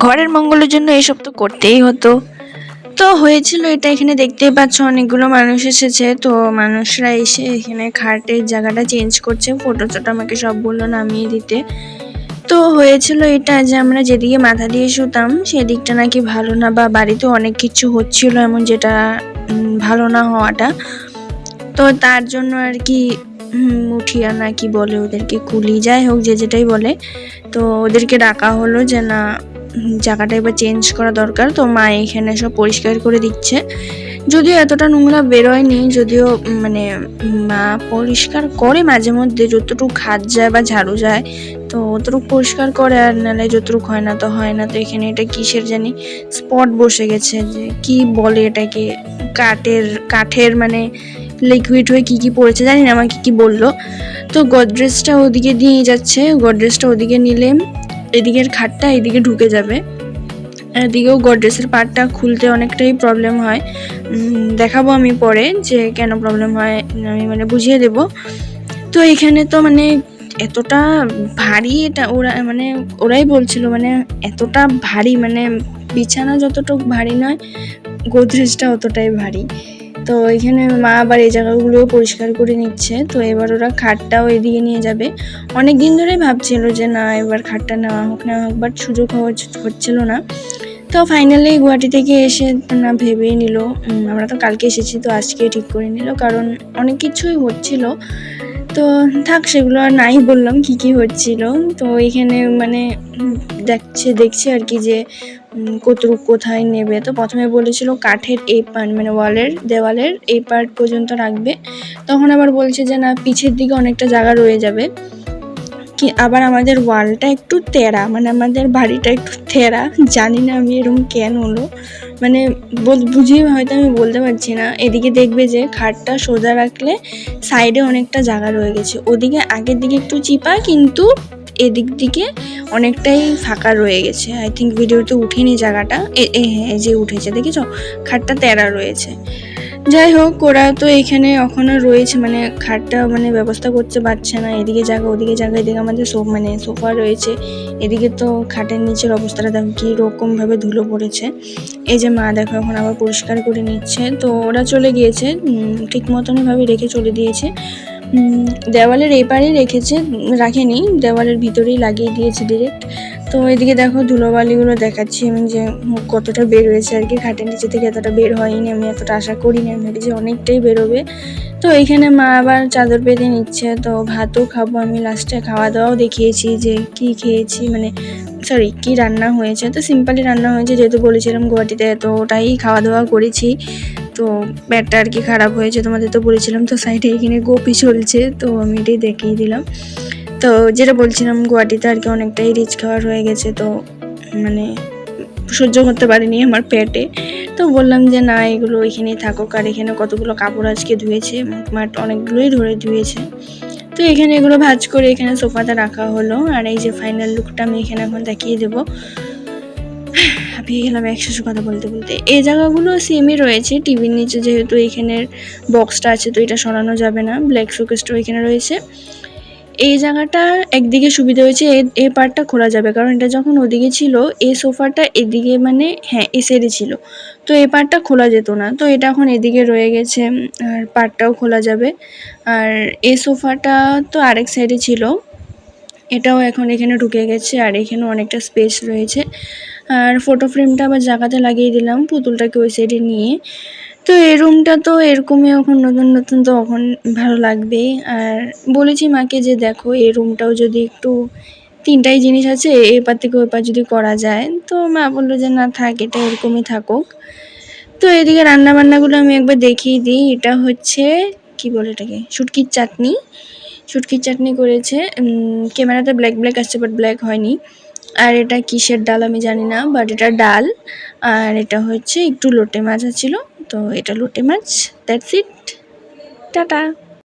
ঘরের মঙ্গলের জন্য এসব তো করতেই হতো। তো হয়েছিল এটা, এখানে দেখতেই পাচ্ছ অনেকগুলো মানুষ এসেছে। তো মানুষরা এসে এখানে খাটের জায়গাটা চেঞ্জ করছে, ফটো চটো আমাকে সব বললো নামিয়ে দিতে। তো হয়েছিল এটা যে আমরা যেদিকে মাথা দিয়ে শুতাম সেদিকটা নাকি ভালো না, বা বাড়িতে অনেক কিছু হচ্ছিল এমন যেটা ভালো না হওয়াটা। তো তার জন্য আর কি মুঠিয়া না কি বলে ওদেরকে, কুলি, যাই হোক যে যেটাই বলে, তো ওদেরকে ডাকা হলো যে না জায়গাটা এবার চেঞ্জ করা দরকার। তো মা এখানে সব পরিষ্কার করে দিচ্ছে, যদিও এতটা নোংরা বেরোয়নি, যদিও মানে মা পরিষ্কার করে মাঝে মধ্যে যতটুকু হাত যায় বা ঝাড়ু যায়, তো অতটুকু পরিষ্কার করে, আর নাহলে যতটুকু হয় না তো হয় না। তো এখানে এটা কিসের জানি স্পট বসে গেছে, যে কি বলে এটাকে, কাঠের মানে লিকুইড হয়ে কি পড়েছে জানি না, আমাকে কি বললো। তো গডরেজটা ওদিকে দিয়ে যাচ্ছে, গডরেজটা ওদিকে নিলে এদিকের খাটটা এদিকে ঢুকে যাবে, এদিকেও গডরেজের পার্টটা খুলতে অনেকটাই প্রবলেম হয়। দেখাবো আমি পরে যে কেন প্রবলেম হয়, আমি মানে বুঝিয়ে দেব। তো এখানে তো মানে এতটা ভারী এটা, ওরাই বলছিল মানে এতটা ভারী, মানে বিছানা যতটুকু ভারী নয় গোদরেজটা অতটাই ভারী। তো এখানে মা আবার এই জায়গাগুলোও পরিষ্কার করে নিচ্ছে। তো এবার ওরা খাটটাও এদিকে নিয়ে যাবে। অনেক দিন ধরে ভাবছিল যে না এবার খাটটা নেওয়া হোক, বাট সুযোগ হচ্ছিল না। তো ফাইনালি গুয়াহাটি থেকে এসে না ভেবেই নিল, আমরা তো কালকে এসেছি তো আজকে ঠিক করে নিল, কারণ অনেক কিছুই হচ্ছিল। তো থাক সেগুলো আর নাই বললাম কি হচ্ছিল। তো এখানে মানে দেখছে আর কি যে কতটুকু কোথায় নেবে। তো প্রথমে বলেছিল কাঠের এই পার্ট মানে দেওয়ালের এই পার্ট পর্যন্ত রাখবে, তখন আবার বলছে যে না পিছের দিকে অনেকটা জায়গা রয়ে যাবে। কি আবার আমাদের ওয়ালটা একটু তেরা, মানে আমাদের বাড়িটা একটু তেরা, জানি না আমি এরকম কেন হলো, মানে বুঝিয়ে হয়তো আমি বলতে পারছি না। এদিকে দেখবে যে খাটটা সোজা রাখলে সাইডে অনেকটা জায়গা রয়ে গেছে, ওদিকে আগের দিকে একটু চিপা, কিন্তু এদিক দিকে অনেকটাই ফাঁকা রয়ে গেছে। আই থিঙ্ক ভিডিওতে উঠেনি জায়গাটা, হ্যাঁ যে উঠেছে, দেখেছো খাটটা তেরা রয়েছে। যাই হোক ওরা তো এখানে এখনো রয়েছে, মানে খাটটা মানে ব্যবস্থা করতে পারছে না, এদিকে জায়গা ওদিকে জায়গা, এদিকে আমাদের মানে সোফা রয়েছে, এদিকে তো খাটের নিচের অবস্থাটা দেখো কি রকম ভাবে ধুলো পড়েছে। এই যে মা দেখো এখন আবার পরিষ্কার করে নিচ্ছে। তো ওরা চলে গিয়েছে, ঠিক মতনই ভাবে রেখে চলে দিয়েছে। দেওয়ালের এপারেই রাখেনি, দেওয়ালের ভিতরেই লাগিয়ে দিয়েছে ডিরেক্ট। তো এদিকে দেখো ধুলোবালিগুলো দেখাচ্ছি আমি যে কতটা বের হয়েছে আর কি, খাটের নিচে থেকে এতটা বের হয়নি, আমি এতটা আশা করিনি, আমি ভেবেছি অনেকটাই বেরোবে। তো এইখানে মা আবার চাদর পেতে নিচ্ছে। তো ভাতও খাবো আমি, লাস্টে খাওয়া দাওয়াও দেখিয়েছি যে কি খেয়েছি, মানে সরি কি রান্না হয়েছে। তো সিম্পলি রান্না হয়েছে, যেহেতু বলেছিলাম গুয়াহাটিতে, তো ওটাই খাওয়া দাওয়া করেছি। তো পেটটা আর কি খারাপ হয়েছে তোমাদের তো বলেছিলাম। তো সাইডে এখানে গোপি চলছে, তো আমি এটাই দেখিয়ে দিলাম। তো যেটা বলছিলাম গুয়াহাটিতে আর কি অনেকটাই রিচ খাওয়ার হয়ে গেছে, তো মানে সহ্য করতে পারিনি আমার পেটে। তো বললাম যে না এগুলো এখানেই থাকুক। আর এখানে কতগুলো কাপড় আজকে ধুয়েছে, মাঠ অনেকগুলোই ধুয়েছে। তো এখানে এগুলো ভাঁজ করে এখানে সোফাতে রাখা হলো। আর এই যে ফাইনাল লুকটা আমি এখানে এখন দেখিয়ে দেবো। হাঁপিয়ে গেলাম একসাথে কথা বলতে বলতে। এই জায়গাগুলো সেমই রয়েছে, টিভির নিচে যেহেতু এইখানের বক্সটা আছে তো এটা সরানো যাবে না, ব্ল্যাক শোকেসটাও এখানে রয়েছে। এই জায়গাটা একদিকে সুবিধা হয়েছে, এই পার্টটা খোলা যাবে, কারণ এটা যখন ওদিকে ছিল এই সোফাটা এদিকে মানে হ্যাঁ এই সাইডে ছিল, তো এই পার্টটা খোলা যেত না। তো এটা এখন এদিকে রয়ে গেছে, আর পার্টটাও খোলা যাবে। আর এই সোফাটা তো আরেক সাইডে ছিল, এটাও এখন এখানে ঢুকে গেছে, আর এখানে অনেকটা স্পেস রয়েছে। আর ফটো ফ্রেমটা আবার জায়গাতে লাগিয়ে দিলাম পুতুলটাকে ওই সাইডে নিয়ে। তো এই রুমটা তো এরকমই, এখন নতুন তো এখন ভালো লাগবেই। আর বলেছি মাকে যে দেখো এই রুমটাও যদি একটু, তিনটাই জিনিস আছে এপার থেকে ওপার যদি করা যায়, তো মা বললো যে না থাক এটা এরকমই থাকুক। তো এদিকে রান্না বান্নাগুলো আমি একবার দেখিয়ে দিই। এটা হচ্ছে কি বলে এটাকে, শুটকির চাটনি করেছে। ক্যামেরাতে ব্ল্যাক আসছে বাট ব্ল্যাক হয়নি। আর এটা কিসের ডাল আমি জানি না, বাট এটা ডাল। আর এটা হচ্ছে একটু লোটে মাছ ছিল, তো এটা লোটে মাছ। That's it, tata.